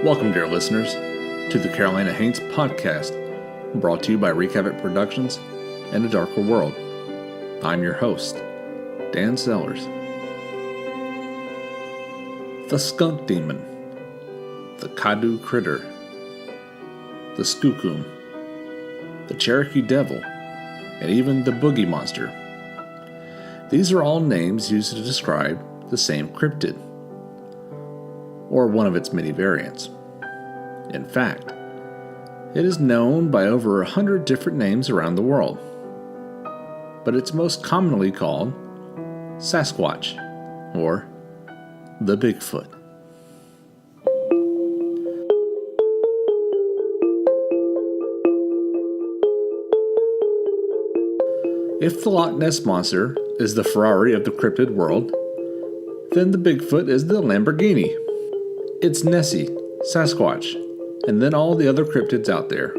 Welcome, dear listeners, to the Carolina Haints podcast, brought to you by Recavit Productions and A Darker World. I'm your host, Dan Sellers. The Skunk Demon, the Kadu Critter, the Skookum, the Cherokee Devil, and even the Boogie Monster. These are all names used to describe the same cryptid, or one of its many variants. In fact, it is known by over 100 different names around the world, but it's most commonly called Sasquatch, or the Bigfoot. If the Loch Ness Monster is the Ferrari of the cryptid world, then the Bigfoot is the Lamborghini. It's Nessie, Sasquatch, and then all the other cryptids out there.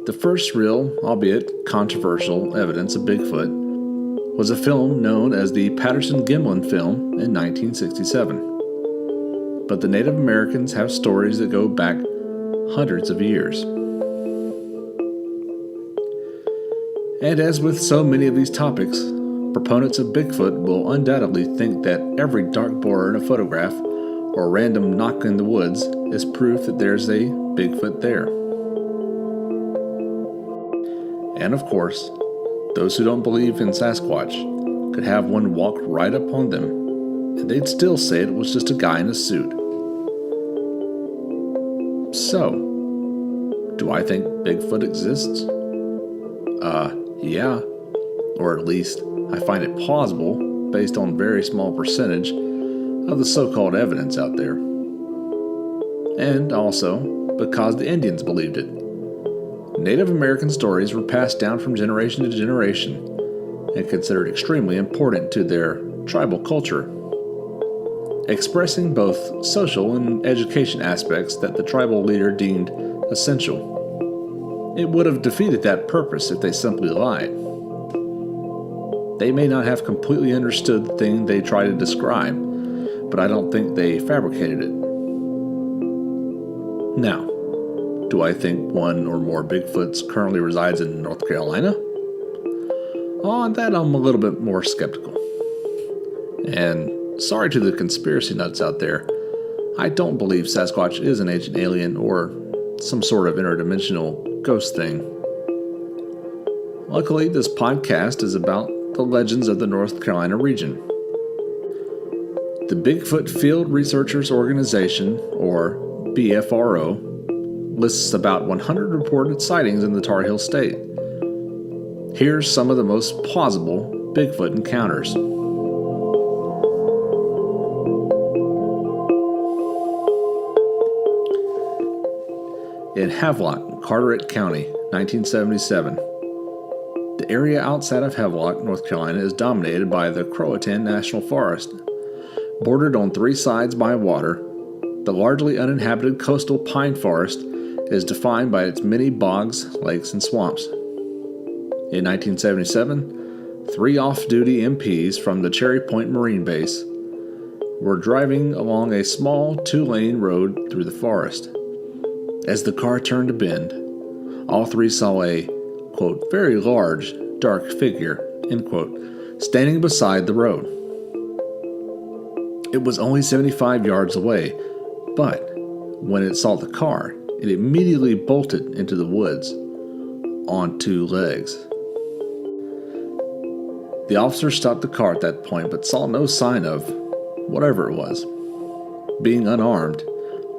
The first real, albeit controversial, evidence of Bigfoot was a film known as the Patterson-Gimlin film in 1967. But the Native Americans have stories that go back hundreds of years. And as with so many of these topics, proponents of Bigfoot will undoubtedly think that every dartboard in a photograph or random knock in the woods is proof that there's a Bigfoot there. And of course, those who don't believe in Sasquatch could have one walk right up on them, and they'd still say it was just a guy in a suit. So, do I think Bigfoot exists? Yeah. Or at least, I find it plausible based on a very small percentage of the so-called evidence out there. And also, because the Indians believed it. Native American stories were passed down from generation to generation and considered extremely important to their tribal culture, expressing both social and education aspects that the tribal leader deemed essential. It would have defeated that purpose if they simply lied. They may not have completely understood the thing they try to describe, but I don't think they fabricated it. Now, do I think one or more Bigfoots currently resides in North Carolina? On that, I'm a little bit more skeptical. And sorry to the conspiracy nuts out there, I don't believe Sasquatch is an ancient alien or some sort of interdimensional ghost thing. Luckily, this podcast is about the legends of the North Carolina region. The Bigfoot Field Researchers Organization, or BFRO, lists about 100 reported sightings in the Tar Heel State. Here's some of the most plausible Bigfoot encounters. In Havelock, Carteret County, 1977. The area outside of Havelock, North Carolina is dominated by the Croatan National Forest. Bordered on three sides by water, the largely uninhabited coastal pine forest is defined by its many bogs, lakes, and swamps. In 1977, 3 off-duty MPs from the Cherry Point Marine Base were driving along a small 2-lane road through the forest. As the car turned a bend, all 3 saw a, quote, very large, dark figure, end quote, standing beside the road. It was only 75 yards away, but when it saw the car, it immediately bolted into the woods on 2 legs. The officer stopped the car at that point, but saw no sign of whatever it was. Being unarmed,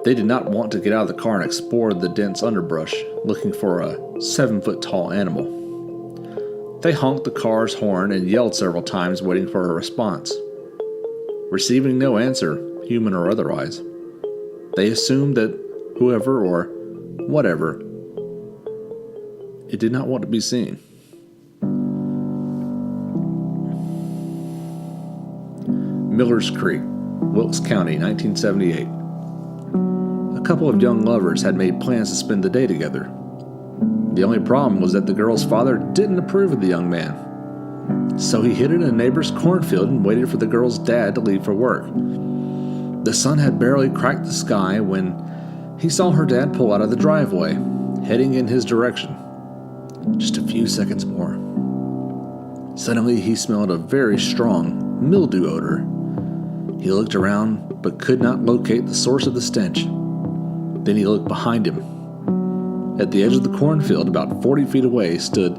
they did not want to get out of the car and explore the dense underbrush, looking for a 7-foot-tall animal. They honked the car's horn and yelled several times, waiting for a response. Receiving no answer, human or otherwise, they assumed that whoever or whatever, it did not want to be seen. Millers Creek, Wilkes County, 1978. A couple of young lovers had made plans to spend the day together. The only problem was that the girl's father didn't approve of the young man. So he hid in a neighbor's cornfield and waited for the girl's dad to leave for work. The sun had barely cracked the sky when he saw her dad pull out of the driveway, heading in his direction. Just a few seconds more. Suddenly, he smelled a very strong mildew odor. He looked around, but could not locate the source of the stench. Then he looked behind him. At the edge of the cornfield, about 40 feet away, stood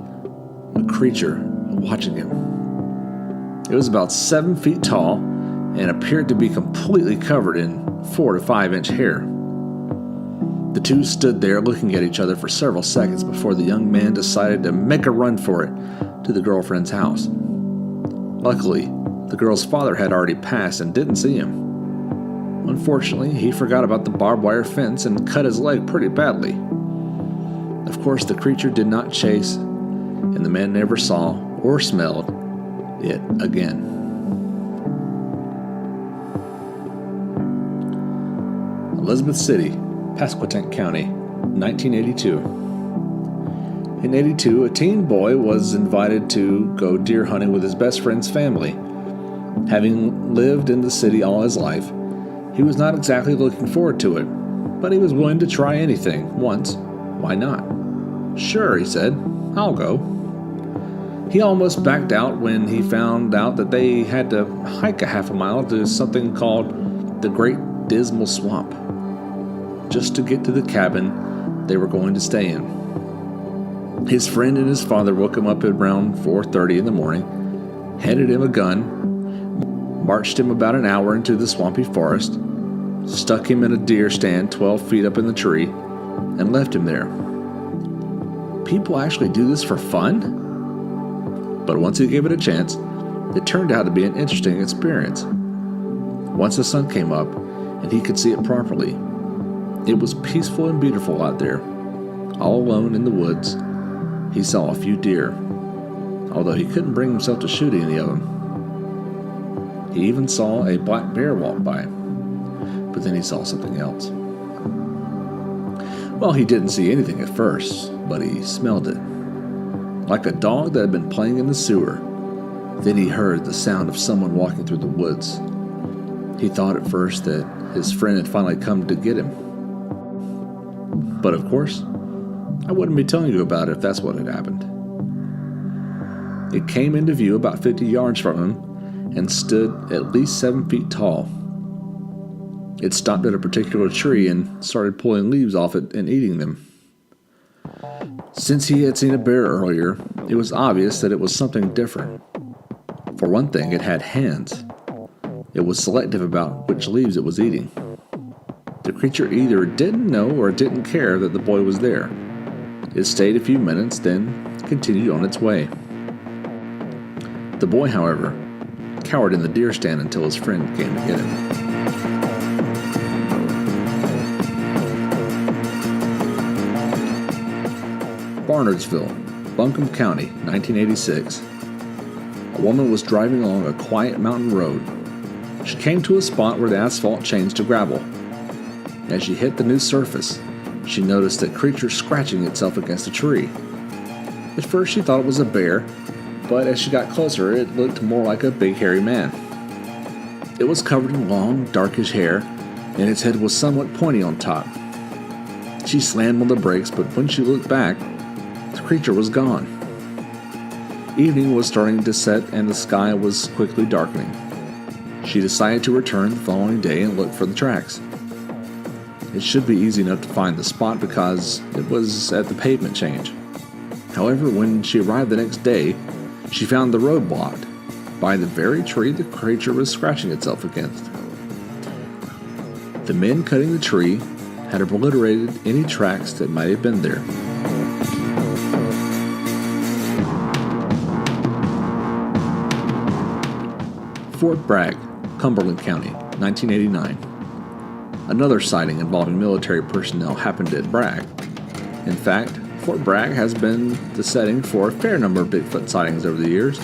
a creature watching him. It was about 7 feet tall and appeared to be completely covered in 4 to 5 inch hair. The two stood there looking at each other for several seconds before the young man decided to make a run for it to the girlfriend's house. Luckily, the girl's father had already passed and didn't see him. Unfortunately, he forgot about the barbed wire fence and cut his leg pretty badly. Of course, the creature did not chase, and the man never saw or smelled it again. Elizabeth City, Pasquotank County, 1982. In 82, a teen boy was invited to go deer hunting with his best friend's family. Having lived in the city all his life, he was not exactly looking forward to it, but he was willing to try anything once. Why not? Sure, he said, I'll go. He almost backed out when he found out that they had to hike a half a mile to something called the Great Dismal Swamp, just to get to the cabin they were going to stay in. His friend and his father woke him up at around 4:30 in the morning, handed him a gun, marched him about an hour into the swampy forest, stuck him in a deer stand 12 feet up in the tree, and left him there. People actually do this for fun? But once he gave it a chance, it turned out to be an interesting experience. Once the sun came up and he could see it properly, it was peaceful and beautiful out there. All alone in the woods, he saw a few deer, although he couldn't bring himself to shoot any of them. He even saw a black bear walk by, but then he saw something else. Well, he didn't see anything at first, but he smelled it, like a dog that had been playing in the sewer. Then he heard the sound of someone walking through the woods. He thought at first that his friend had finally come to get him. But of course, I wouldn't be telling you about it if that's what had happened. It came into view about 50 yards from him and stood at least 7 feet tall. It stopped at a particular tree and started pulling leaves off it and eating them. Since he had seen a bear earlier, it was obvious that it was something different. For one thing, it had hands. It was selective about which leaves it was eating. The creature either didn't know or didn't care that the boy was there. It stayed a few minutes, then continued on its way. The boy, however, cowered in the deer stand until his friend came to get him. Barnardsville, Buncombe County, 1986. A woman was driving along a quiet mountain road. She came to a spot where the asphalt changed to gravel. As she hit the new surface, she noticed a creature scratching itself against a tree. At first she thought it was a bear, but as she got closer it looked more like a big hairy man. It was covered in long, darkish hair, and its head was somewhat pointy on top. She slammed on the brakes, but when she looked back, the creature was gone. Evening was starting to set and the sky was quickly darkening. She decided to return the following day and look for the tracks. It should be easy enough to find the spot because it was at the pavement change. However, when she arrived the next day, she found the road blocked by the very tree the creature was scratching itself against. The men cutting the tree had obliterated any tracks that might have been there. Fort Bragg, Cumberland County, 1989. Another sighting involving military personnel happened at Bragg. In fact, Fort Bragg has been the setting for a fair number of Bigfoot sightings over the years,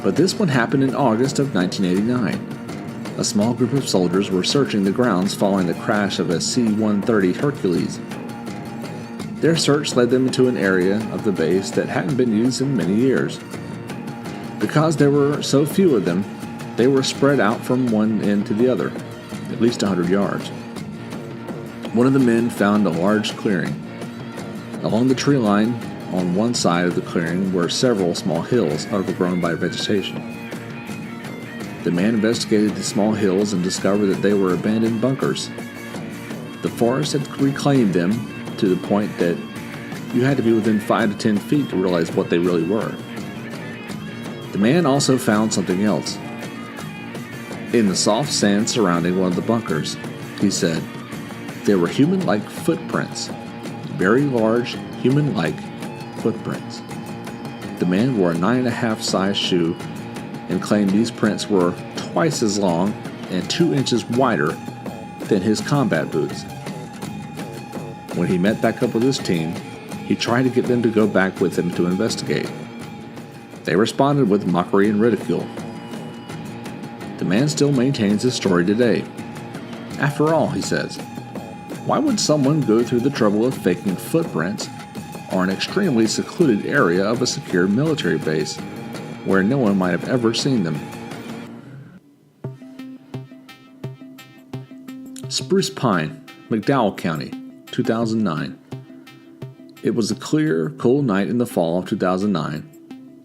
but this one happened in August of 1989. A small group of soldiers were searching the grounds following the crash of a C-130 Hercules. Their search led them into an area of the base that hadn't been used in many years. Because there were so few of them, they were spread out from one end to the other. It at least 100 yards. One of the men found a large clearing. Along the tree line on one side of the clearing were several small hills overgrown by vegetation. The man investigated the small hills and discovered that they were abandoned bunkers. The forest had reclaimed them to the point that you had to be within 5 to 10 feet to realize what they really were. The man also found something else. In the soft sand surrounding one of the bunkers, he said, there were human-like footprints, very large human-like footprints. The man wore a 9.5 size shoe and claimed these prints were twice as long and 2 inches wider than his combat boots. When he met back up with his team, he tried to get them to go back with him to investigate. They responded with mockery and ridicule. The man still maintains his story today. After all, he says, why would someone go through the trouble of faking footprints or an extremely secluded area of a secure military base where no one might have ever seen them? Spruce Pine, McDowell County, 2009. It was a clear, cool night in the fall of 2009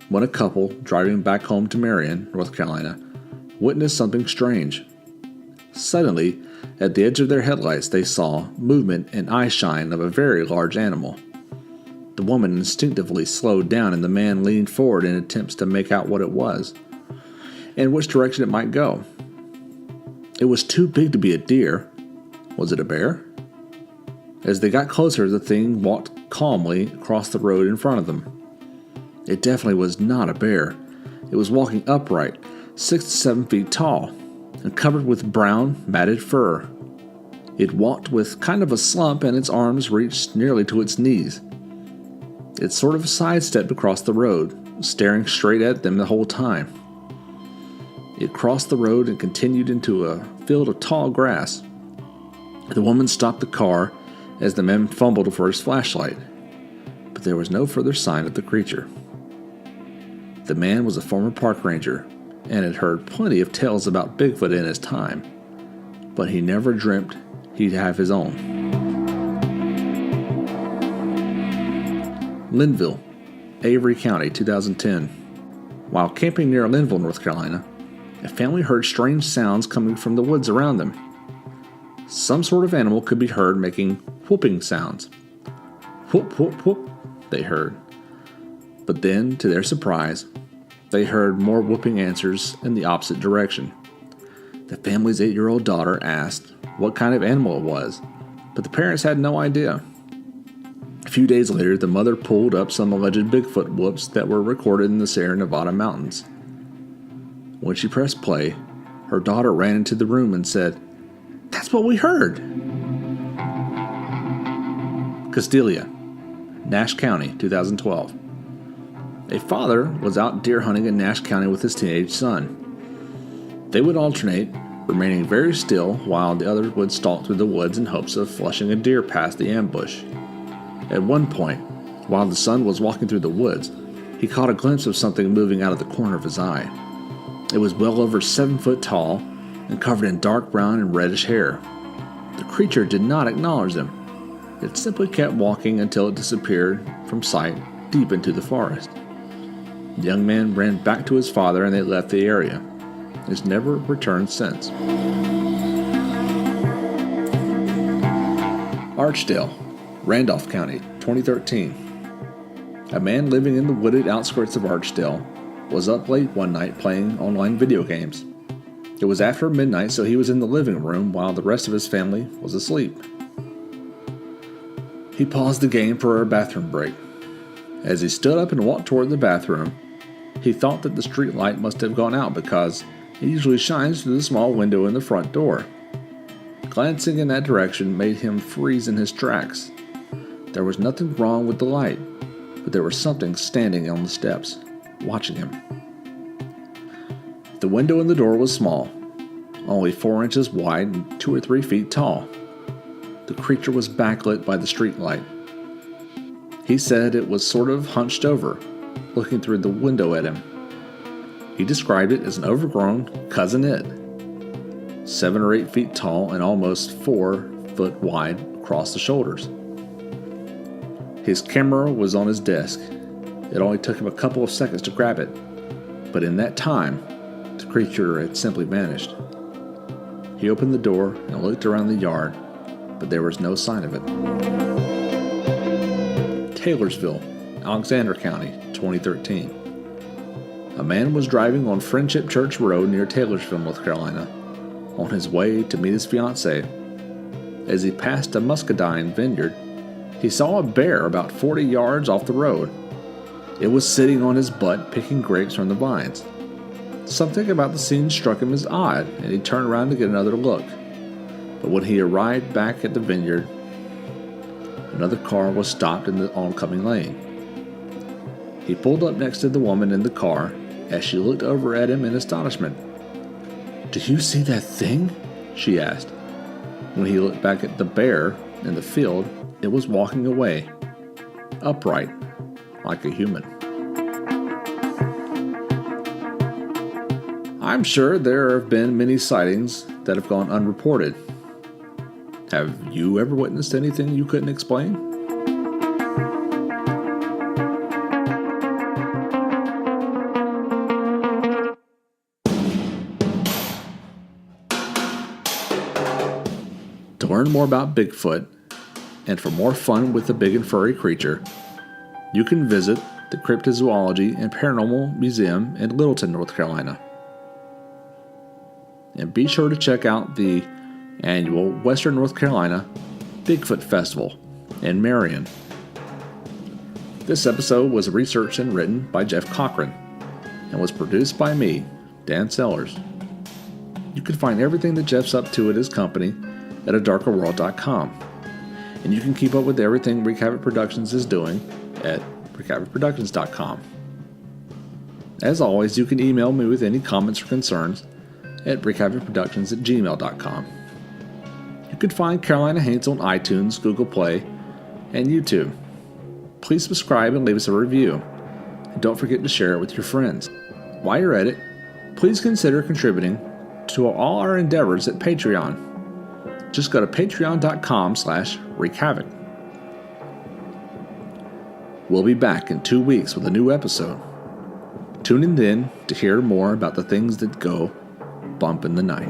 when a couple driving back home to Marion, North Carolina, witnessed something strange. Suddenly, at the edge of their headlights, they saw movement and eye shine of a very large animal. The woman instinctively slowed down and the man leaned forward in attempts to make out what it was and which direction it might go. It was too big to be a deer. Was it a bear? As they got closer, the thing walked calmly across the road in front of them. It definitely was not a bear. It was walking upright, 6 to 7 feet tall, and covered with brown, matted fur. It walked with kind of a slump and its arms reached nearly to its knees. It sort of sidestepped across the road, staring straight at them the whole time. It crossed the road and continued into a field of tall grass. The woman stopped the car as the man fumbled for his flashlight, but there was no further sign of the creature. The man was a former park ranger and had heard plenty of tales about Bigfoot in his time, but he never dreamt he'd have his own. Linville, Avery County, 2010. While camping near Linville, North Carolina, a family heard strange sounds coming from the woods around them. Some sort of animal could be heard making whooping sounds. Whoop, whoop, whoop, they heard. But then, to their surprise, they heard more whooping answers in the opposite direction. The family's 8-year-old daughter asked what kind of animal it was, but the parents had no idea. A few days later, the mother pulled up some alleged Bigfoot whoops that were recorded in the Sierra Nevada mountains. When she pressed play, her daughter ran into the room and said, "That's what we heard!" Castelia, Nash County, 2012. A father was out deer hunting in Nash County with his teenage son. They would alternate, remaining very still while the other would stalk through the woods in hopes of flushing a deer past the ambush. At one point, while the son was walking through the woods, he caught a glimpse of something moving out of the corner of his eye. It was well over 7 foot tall and covered in dark brown and reddish hair. The creature did not acknowledge them. It simply kept walking until it disappeared from sight deep into the forest. The young man ran back to his father and they left the area. He's never returned since. Archdale, Randolph County, 2013. A man living in the wooded outskirts of Archdale was up late one night playing online video games. It was after midnight, so he was in the living room while the rest of his family was asleep. He paused the game for a bathroom break. As he stood up and walked toward the bathroom, he thought that the street light must have gone out because it usually shines through the small window in the front door. Glancing in that direction made him freeze in his tracks. There was nothing wrong with the light, but there was something standing on the steps, watching him. The window in the door was small, only 4 inches wide and 2 or 3 feet tall. The creature was backlit by the street light. He said it was sort of hunched over, looking through the window at him. He described it as an overgrown cousin It. 7 or 8 feet tall and almost 4 foot wide across the shoulders. His camera was on his desk. It only took him a couple of seconds to grab it, but in that time, the creature had simply vanished. He opened the door and looked around the yard, but there was no sign of it. Taylorsville, Alexander County, 2013. A man was driving on Friendship Church Road near Taylorsville, North Carolina, on his way to meet his fiancée. As he passed a muscadine vineyard, he saw a bear about 40 yards off the road. It was sitting on his butt picking grapes from the vines. Something about the scene struck him as odd, and he turned around to get another look. But when he arrived back at the vineyard, another car was stopped in the oncoming lane. He pulled up next to the woman in the car as she looked over at him in astonishment. "Do you see that thing?" she asked. When he looked back at the bear in the field, it was walking away, upright, like a human. I'm sure there have been many sightings that have gone unreported. Have you ever witnessed anything you couldn't explain? To learn more about Bigfoot, and for more fun with the big and furry creature, you can visit the Cryptozoology and Paranormal Museum in Littleton, North Carolina. And be sure to check out the annual Western North Carolina Bigfoot Festival in Marion. This episode was researched and written by Jeff Cochran and was produced by me, Dan Sellers. You can find everything that Jeff's up to at his company at adarkerworld.com. And you can keep up with everything Wreak Havoc Productions is doing at wreakhavocproductions.com. As always, you can email me with any comments or concerns at wreakhavocproductions@gmail.com. You can find Carolina Haints on iTunes, Google Play, and YouTube. Please subscribe and leave us a review. And don't forget to share it with your friends. While you're at it, please consider contributing to all our endeavors at Patreon. Just go to patreon.com/wreakhavoc. We'll be back in 2 weeks with a new episode. Tune in then to hear more about the things that go bump in the night.